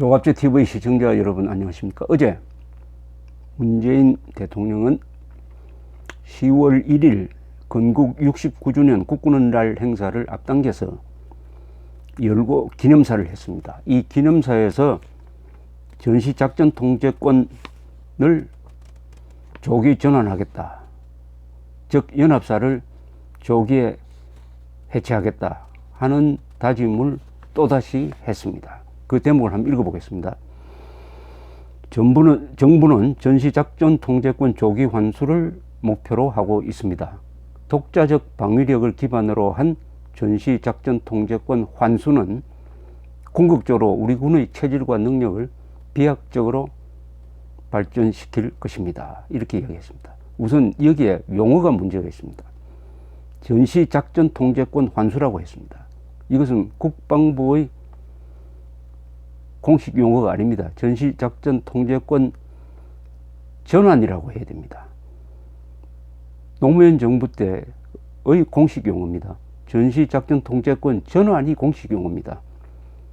조갑제 TV 시청자 여러분 안녕하십니까. 어제 문재인 대통령은 10월 1일 건국 69주년 국군의 날 행사를 앞당겨서 열고 기념사를 했습니다. 이 기념사에서 전시작전 통제권을 조기 전환하겠다, 즉 연합사를 조기에 해체하겠다 하는 다짐을 또다시 했습니다. 그 대목을 한번 읽어보겠습니다. 정부는 전시작전 통제권 조기 환수를 목표로 하고 있습니다. 독자적 방위력을 기반으로 한 전시작전 통제권 환수는 궁극적으로 우리 군의 체질과 능력을 비약적으로 발전시킬 것입니다. 이렇게 이야기했습니다. 우선 여기에 용어가 문제가 있습니다. 전시작전 통제권 환수라고 했습니다. 이것은 국방부의 공식 용어가 아닙니다. 전시작전 통제권 전환이라고 해야 됩니다. 노무현 정부 때의 공식 용어입니다. 전시작전 통제권 전환이 공식 용어입니다.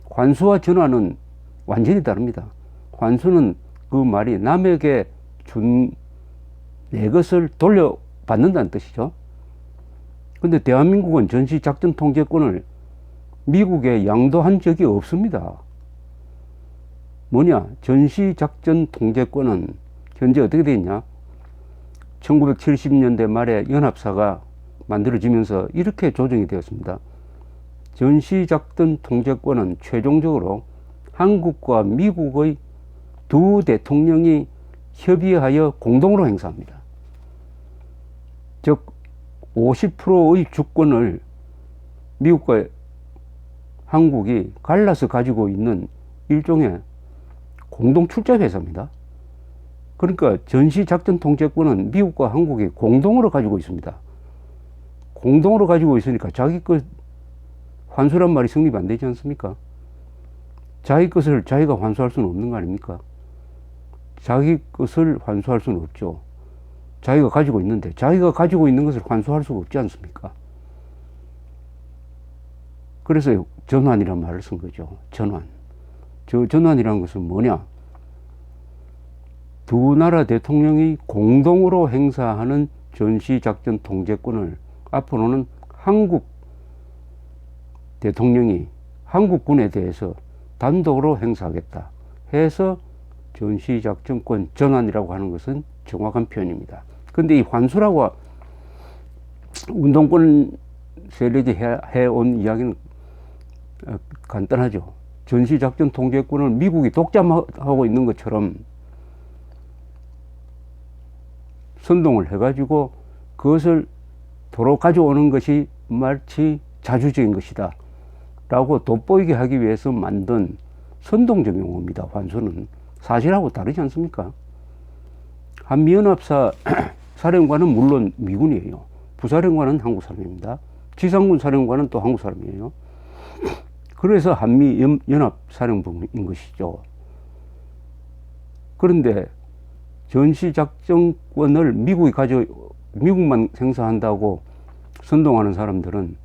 환수와 전환은 완전히 다릅니다. 환수는 그 말이 남에게 준 내 것을 돌려받는다는 뜻이죠. 근데 대한민국은 전시작전 통제권을 미국에 양도한 적이 없습니다. 뭐냐? 전시작전 통제권은 현재 어떻게 되어 있냐? 1970년대 말에 연합사가 만들어지면서 이렇게 조정이 되었습니다. 전시작전 통제권은 최종적으로 한국과 미국의 두 대통령이 협의하여 공동으로 행사합니다. 즉 50%의 주권을 미국과 한국이 갈라서 가지고 있는 일종의 공동 출자 회사입니다. 그러니까 전시작전 통제권은 미국과 한국이 공동으로 가지고 있습니다. 공동으로 가지고 있으니까 자기 것 환수란 말이 성립이 안 되지 않습니까? 자기 것을 자기가 환수할 수는 없는 거 아닙니까? 자기 것을 환수할 수는 없죠. 자기가 가지고 있는데 자기가 가지고 있는 것을 환수할 수가 없지 않습니까? 그래서 전환이란 말을 쓴 거죠. 전환. 저 전환이라는 것은 뭐냐? 두 나라 대통령이 공동으로 행사하는 전시작전 통제권을 앞으로는 한국 대통령이 한국군에 대해서 단독으로 행사하겠다 해서 전시작전권 전환이라고 하는 것은 정확한 표현입니다. 근데 이 환수라고 운동권 세력이 해온 이야기는 간단하죠. 전시작전 통제권을 미국이 독점하고 있는 것처럼 선동을 해가지고 그것을 도로 가져오는 것이 마치 자주적인 것이다 라고 돋보이게 하기 위해서 만든 선동적 용어입니다. 환수는 사실하고 다르지 않습니까? 한미연합사 사령관은 물론 미군이에요. 부사령관은 한국 사람입니다. 지상군 사령관은 또 한국 사람이에요. 그래서 한미연합사령부인 것이죠. 그런데 전시작전권을 미국만 행사한다고 선동하는 사람들은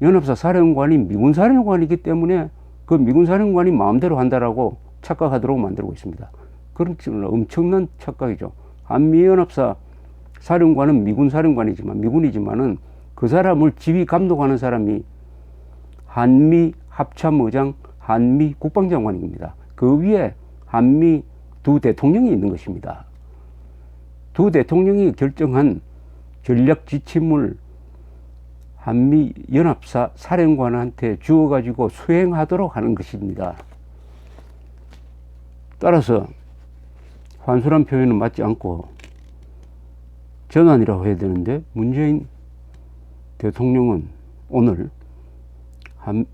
연합사 사령관이 미군 사령관이기 때문에 그 미군 사령관이 마음대로 한다라고 착각하도록 만들고 있습니다. 그런 엄청난 착각이죠. 한미연합사 사령관은 미군이지만은 그 사람을 지휘 감독하는 사람이 한미 합참의장, 한미 국방장관입니다. 그 위에 한미 두 대통령이 있는 것입니다. 두 대통령이 결정한 전략 지침을 한미 연합사 사령관한테 주어가지고 수행하도록 하는 것입니다. 따라서 환수란 표현은 맞지 않고 전환이라고 해야 되는데 문재인 대통령은 오늘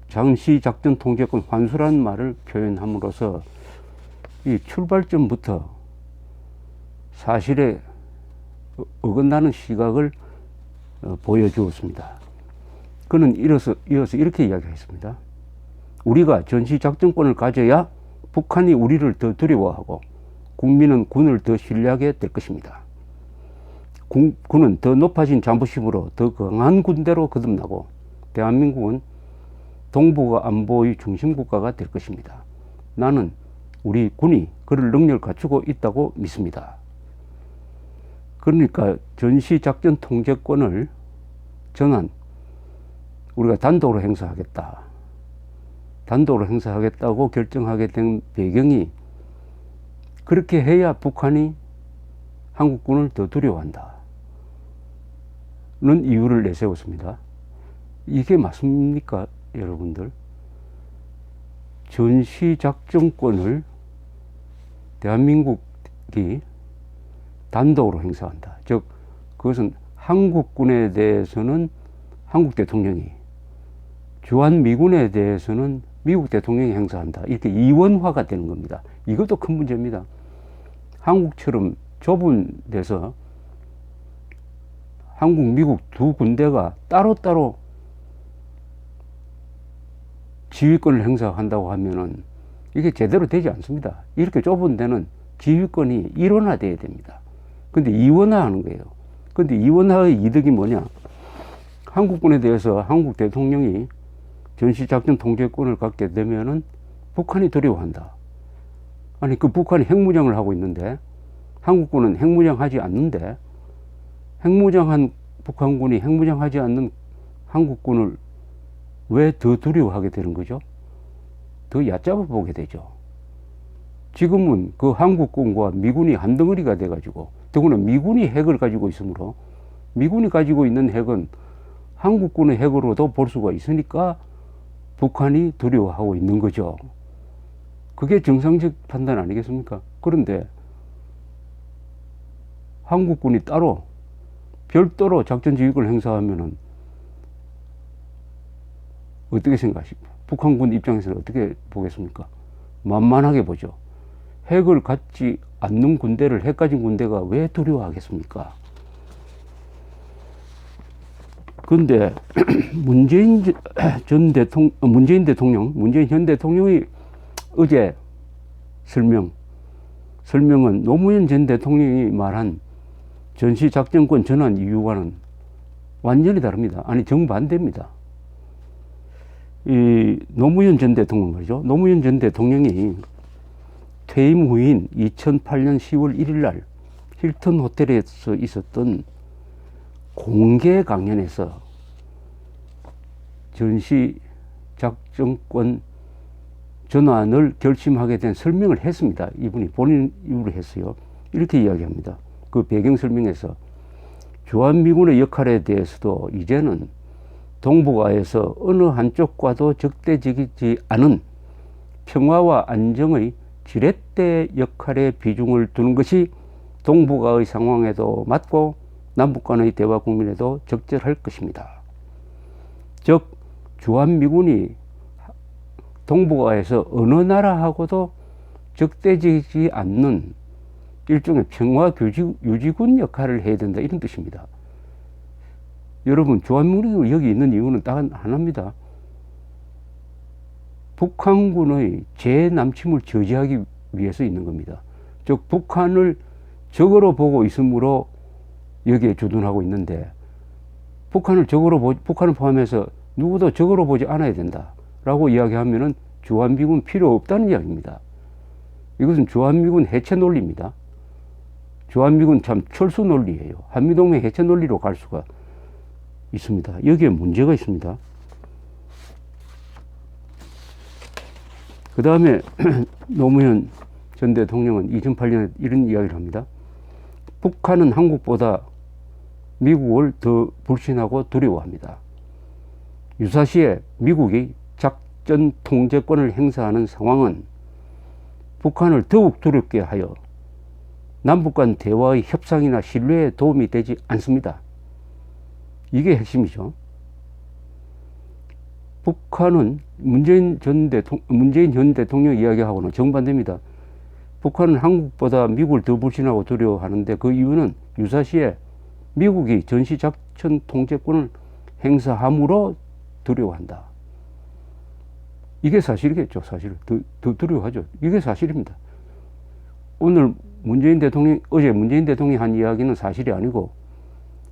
전시작전 통제권 환수라는 말을 표현함으로써 이 출발점부터 사실에 어긋나는 시각을 보여주었습니다. 그는 이어서 이렇게 이야기했습니다. 우리가 전시작전권을 가져야 북한이 우리를 더 두려워하고 국민은 군을 더 신뢰하게 될 것입니다. 군은 더 높아진 자부심으로 더 강한 군대로 거듭나고 대한민국은 동북아 안보의 중심국가가 될 것입니다. 나는 우리 군이 그럴 능력을 갖추고 있다고 믿습니다. 그러니까 전시작전 통제권을 전환, 우리가 단독으로 행사하겠다. 단독으로 행사하겠다고 결정하게 된 배경이, 그렇게 해야 북한이 한국군을 더 두려워한다 는 이유를 내세웠습니다. 이게 맞습니까, 여러분들? 전시작전권을 대한민국이 단독으로 행사한다. 즉, 그것은 한국군에 대해서는 한국 대통령이, 주한미군에 대해서는 미국 대통령이 행사한다. 이렇게 이원화가 되는 겁니다. 이것도 큰 문제입니다. 한국처럼 좁은 데서 한국, 미국 두 군대가 따로따로 지휘권을 행사한다고 하면은 이게 제대로 되지 않습니다. 이렇게 좁은 데는 지휘권이 일원화돼야 됩니다. 근데 이원화하는 거예요. 근데 이원화의 이득이 뭐냐? 한국군에 대해서 한국 대통령이 전시작전 통제권을 갖게 되면은 북한이 두려워한다. 아니, 그 북한이 핵무장을 하고 있는데, 한국군은 핵무장하지 않는데, 핵무장한 북한군이 핵무장하지 않는 한국군을 왜 더 두려워하게 되는 거죠? 더 얕잡아 보게 되죠. 지금은 그 한국군과 미군이 한 덩어리가 돼가지고, 더구나 미군이 핵을 가지고 있으므로, 미군이 가지고 있는 핵은 한국군의 핵으로도 볼 수가 있으니까 북한이 두려워하고 있는 거죠. 그게 정상적 판단 아니겠습니까? 그런데 한국군이 따로 별도로 작전지휘권을 행사하면은 어떻게 생각하십니까? 북한군 입장에서는 어떻게 보겠습니까? 만만하게 보죠. 핵을 갖지 않는 군대를, 핵 가진 군대가 왜 두려워하겠습니까? 그런데 문재인 전 대통령, 문재인 현 대통령이 어제 설명은 노무현 전 대통령이 말한 전시작전권 전환 이유와는 완전히 다릅니다. 아니, 정반대입니다. 이 노무현 전 대통령 말이죠. 노무현 전 대통령이 퇴임 후인 2008년 10월 1일 날 힐튼 호텔에서 있었던 공개 강연에서 전시작전권 전환을 결심하게 된 설명을 했습니다. 이분이 본인 입으로 했어요. 이렇게 이야기합니다. 그 배경 설명에서 주한미군의 역할에 대해서도 이제는 동북아에서 어느 한쪽과도 적대적이지 않은 평화와 안정의 지렛대 역할에 비중을 두는 것이 동북아의 상황에도 맞고 남북 간의 대화 국면에도 적절할 것입니다. 즉, 주한미군이 동북아에서 어느 나라하고도 적대적이지 않는 일종의 평화 유지군 역할을 해야 된다, 이런 뜻입니다. 여러분, 주한미군이 여기 있는 이유는 딱 하나입니다. 북한군의 재남침을 저지하기 위해서 있는 겁니다. 즉, 북한을 적으로 보고 있으므로 여기에 주둔하고 있는데, 북한을 포함해서 누구도 적으로 보지 않아야 된다라고 이야기하면은 주한미군 필요 없다는 이야기입니다. 이것은 주한미군 해체 논리입니다. 주한미군 참 철수 논리예요. 한미동맹 해체 논리로 갈 수가 있습니다. 여기에 문제가 있습니다. 그 다음에 노무현 전 대통령은 2008년에 이런 이야기를 합니다. 북한은 한국보다 미국을 더 불신하고 두려워합니다. 유사시에 미국이 작전 통제권을 행사하는 상황은 북한을 더욱 두렵게 하여 남북 간 대화의 협상이나 신뢰에 도움이 되지 않습니다. 이게 핵심이죠. 북한은 문재인 현 대통령 이야기하고는 정반대입니다. 북한은 한국보다 미국을 더 불신하고 두려워하는데, 그 이유는 유사시에 미국이 전시작전 통제권을 행사함으로 두려워한다. 이게 사실이겠죠. 사실 더 두려워하죠. 이게 사실입니다. 어제 문재인 대통령이 한 이야기는 사실이 아니고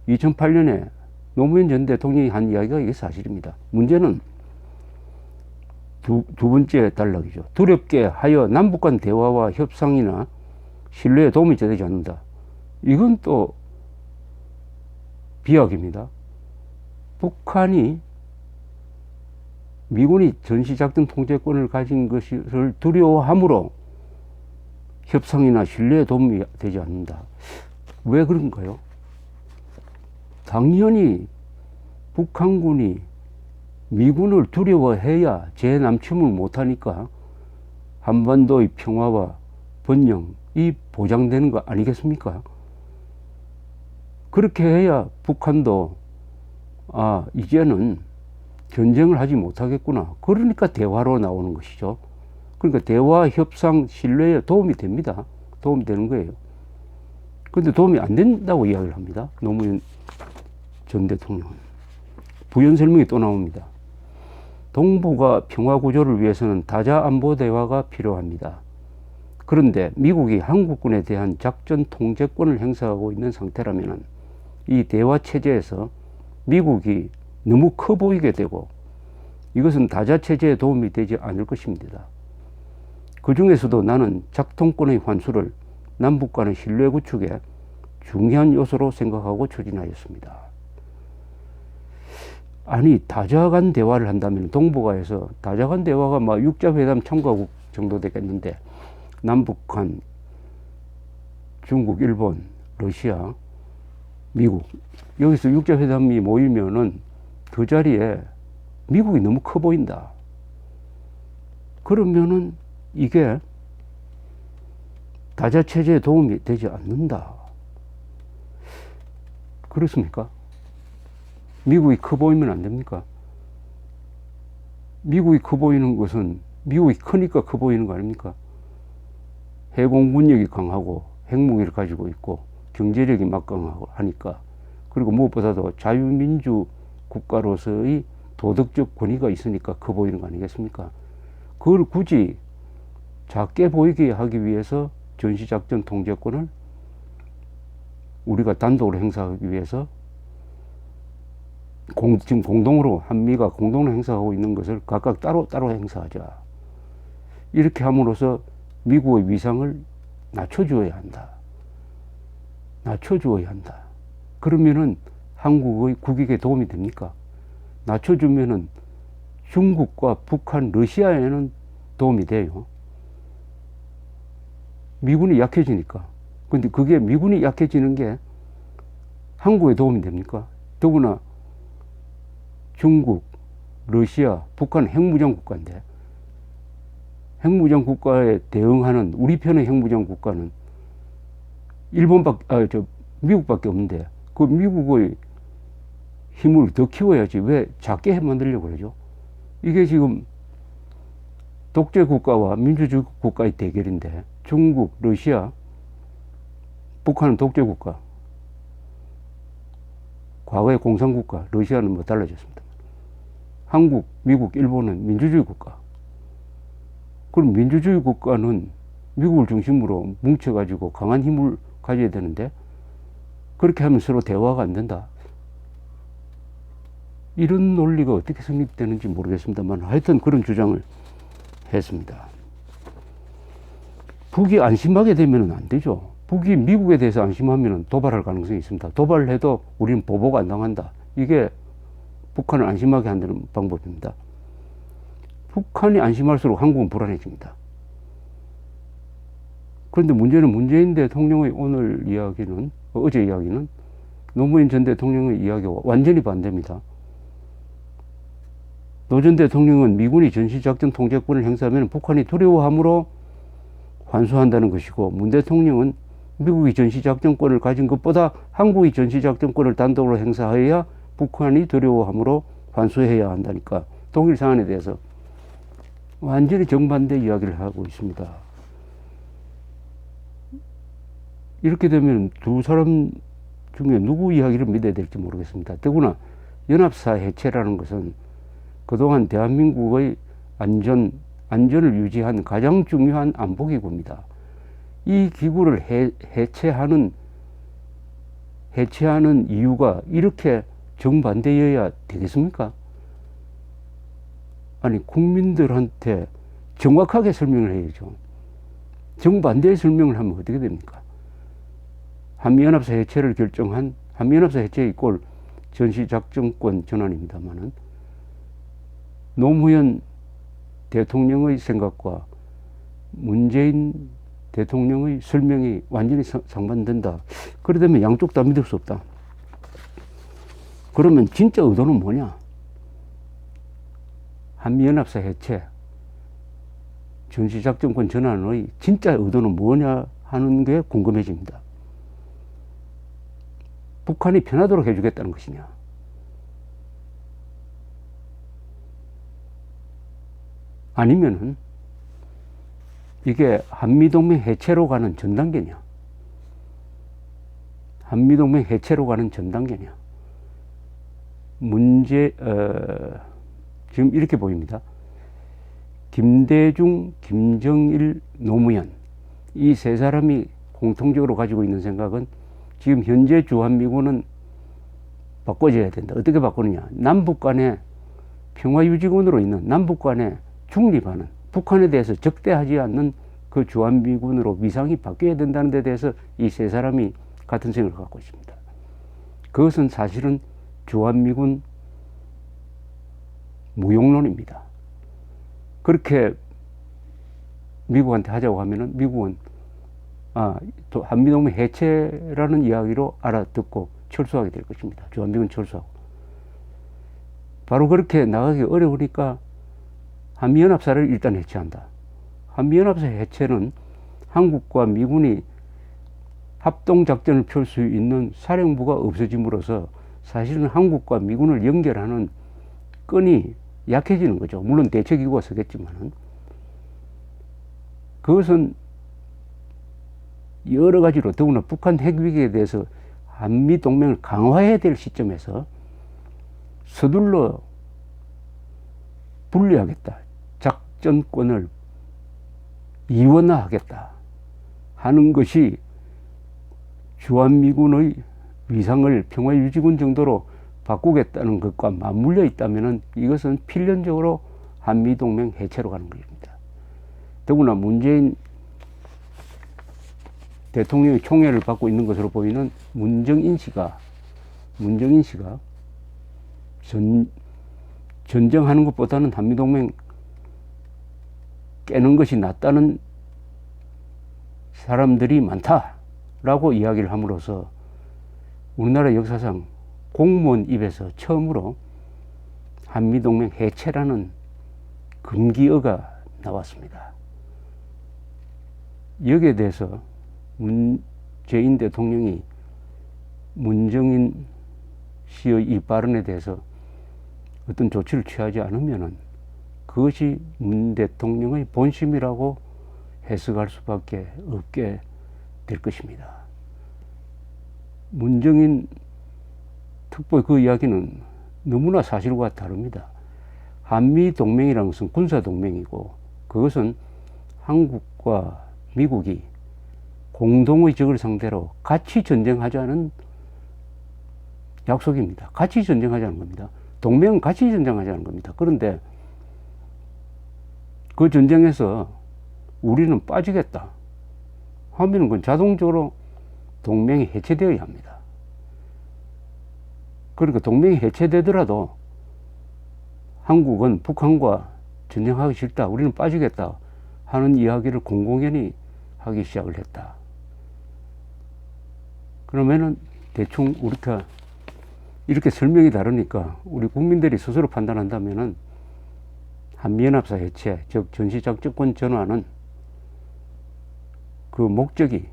2008년에 노무현 전 대통령이 한 이야기가 이게 사실입니다. 문제는 두 번째 단락이죠. 두렵게 하여 남북 간 대화와 협상이나 신뢰에 도움이 되지 않는다. 이건 또 비약입니다. 북한이 미군이 전시작전 통제권을 가진 것을 두려워함으로 협상이나 신뢰에 도움이 되지 않는다. 왜 그런가요? 당연히 북한군이 미군을 두려워해야 재남침을 못하니까 한반도의 평화와 번영이 보장되는 거 아니겠습니까? 그렇게 해야 북한도 이제는 전쟁을 하지 못하겠구나. 그러니까 대화로 나오는 것이죠. 그러니까 대화, 협상, 신뢰에 도움이 됩니다. 도움이 되는 거예요. 그런데 도움이 안 된다고 이야기를 합니다. 노무현 전 대통령은. 부연 설명이 또 나옵니다. 동북아 평화 구조를 위해서는 다자 안보 대화가 필요합니다. 그런데 미국이 한국군에 대한 작전 통제권을 행사하고 있는 상태라면 이 대화 체제에서 미국이 너무 커 보이게 되고 이것은 다자 체제에 도움이 되지 않을 것입니다. 그 중에서도 나는 작동권의 환수를 남북 간의 신뢰 구축에 중요한 요소로 생각하고 추진하였습니다. 아니, 다자 간 대화를 한다면 동북아에서 다자 간 대화가 막 육자회담 참가국 정도 되겠는데 남북한, 중국, 일본, 러시아, 미국 여기서 육자회담이 모이면은 그 자리에 미국이 너무 커 보인다. 그러면은 이게 다자 체제에 도움이 되지 않는다. 그렇습니까? 미국이 커 보이면 안 됩니까? 미국이 커 보이는 것은 미국이 크니까 커 보이는 거 아닙니까? 해공군력이 강하고 핵무기를 가지고 있고 경제력이 막강하고 하니까, 그리고 무엇보다도 자유민주 국가로서의 도덕적 권위가 있으니까 커 보이는 거 아니겠습니까? 그걸 굳이 작게 보이게 하기 위해서 전시작전 통제권을 우리가 단독으로 행사하기 위해서 지금 공동으로 한미가 공동으로 행사하고 있는 것을 각각 따로 행사하자. 이렇게 함으로써 미국의 위상을 낮춰주어야 한다. 낮춰주어야 한다. 그러면은 한국의 국익에 도움이 됩니까? 낮춰주면은 중국과 북한, 러시아에는 도움이 돼요. 미군이 약해지니까. 근데 그게 미군이 약해지는 게 한국에 도움이 됩니까? 더구나 중국, 러시아, 북한 핵무장 국가인데 핵무장 국가에 대응하는 우리 편의 핵무장 국가는 미국밖에 없는데 그 미국의 힘을 더 키워야지 왜 작게 만들려고 그러죠? 이게 지금 독재 국가와 민주주의 국가의 대결인데 중국, 러시아, 북한은 독재 국가, 과거의 공산국가, 러시아는 뭐 달라졌습니다. 한국, 미국, 일본은 민주주의 국가. 그럼 민주주의 국가는 미국을 중심으로 뭉쳐가지고 강한 힘을 가져야 되는데 그렇게 하면 서로 대화가 안 된다. 이런 논리가 어떻게 성립되는지 모르겠습니다만 하여튼 그런 주장을 했습니다. 북이 안심하게 되면 안 되죠. 북이 미국에 대해서 안심하면 도발할 가능성이 있습니다. 도발을 해도 우리는 보복 안 당한다. 이게 북한을 안심하게 한다는 방법입니다. 북한이 안심할수록 한국은 불안해집니다. 그런데 문제는 문재인 대통령의 오늘 이야기는, 어제 이야기는 노무현 전 대통령의 이야기와 완전히 반대입니다. 노 전 대통령은 미군이 전시작전 통제권을 행사하면 북한이 두려워함으로 환수한다는 것이고, 문 대통령은 미국이 전시작전권을 가진 것보다 한국이 전시작전권을 단독으로 행사해야 북한이 두려워함으로 환수해야 한다니까 동일 사안에 대해서 완전히 정반대 이야기를 하고 있습니다. 이렇게 되면 두 사람 중에 누구 이야기를 믿어야 될지 모르겠습니다. 더구나 연합사 해체라는 것은 그동안 대한민국의 안전을 유지한 가장 중요한 안보기구입니다. 이 기구를 해체하는 이유가 이렇게 정반대여야 되겠습니까? 아니, 국민들한테 정확하게 설명을 해야죠. 정반대의 설명을 하면 어떻게 됩니까? 한미연합사 해체를 결정한, 한미연합사 해체 이꼴 전시작전권 전환입니다만은, 노무현 대통령의 생각과 문재인 대통령의 설명이 완전히 상반된다. 그러다면 양쪽 다 믿을 수 없다. 그러면 진짜 의도는 뭐냐? 한미연합사 해체, 전시작전권 전환의 진짜 의도는 뭐냐 하는 게 궁금해집니다. 북한이 편하도록 해주겠다는 것이냐? 아니면은 이게 한미동맹 해체로 가는 전 단계냐? 한미동맹 해체로 가는 전 단계냐? 지금 이렇게 보입니다. 김대중, 김정일, 노무현, 이 세 사람이 공통적으로 가지고 있는 생각은 지금 현재 주한미군은 바꿔줘야 된다. 어떻게 바꾸느냐? 남북 간의 평화유지군으로 있는, 남북 간의 중립하는, 북한에 대해서 적대하지 않는 그 주한미군으로 위상이 바뀌어야 된다는 데 대해서 이 세 사람이 같은 생각을 갖고 있습니다. 그것은 사실은 주한미군 무용론입니다. 그렇게 미국한테 하자고 하면은 미국은 한미동맹 해체라는 이야기로 알아듣고 철수하게 될 것입니다. 주한미군 철수하고. 바로 그렇게 나가기 어려우니까 한미연합사를 일단 해체한다. 한미연합사 해체는 한국과 미군이 합동작전을 펼 수 있는 사령부가 없어짐으로써 사실은 한국과 미군을 연결하는 끈이 약해지는 거죠. 물론 대책기구가 서겠지만은. 그것은 여러 가지로, 더구나 북한 핵위기에 대해서 한미동맹을 강화해야 될 시점에서 서둘러 분리하겠다, 작전권을 이원화하겠다 하는 것이 주한미군의 위상을 평화유지군 정도로 바꾸겠다는 것과 맞물려 있다면 이것은 필연적으로 한미동맹 해체로 가는 것입니다. 더구나 문재인 대통령이 총애를 받고 있는 것으로 보이는 문정인 씨가 전쟁하는 것보다는 한미동맹 깨는 것이 낫다는 사람들이 많다라고 이야기를 함으로써 우리나라 역사상 공무원 입에서 처음으로 한미동맹 해체라는 금기어가 나왔습니다. 여기에 대해서 문재인 대통령이 문정인 씨의 이 발언에 대해서 어떤 조치를 취하지 않으면은 그것이 문 대통령의 본심이라고 해석할 수밖에 없게 될 것입니다. 문정인 특보의 그 이야기는 너무나 사실과 다릅니다. 한미동맹이라는 것은 군사동맹이고 그것은 한국과 미국이 공동의 적을 상대로 같이 전쟁하자는 약속입니다. 같이 전쟁하자는 겁니다. 동맹은 같이 전쟁하자는 겁니다. 그런데 그 전쟁에서 우리는 빠지겠다 하면 그건 자동적으로 동맹이 해체되어야 합니다. 그러니까 동맹이 해체되더라도 한국은 북한과 전쟁하기 싫다, 우리는 빠지겠다 하는 이야기를 공공연히 하기 시작을 했다. 그러면은 대충 우리가 이렇게 설명이 다르니까 우리 국민들이 스스로 판단한다면은 한미연합사 해체, 즉 전시작전권 전환은 그 목적이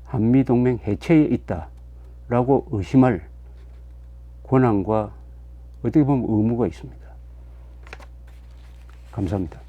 한미동맹 해체에 있다라고 의심할 권한과 어떻게 보면 의무가 있습니다. 감사합니다.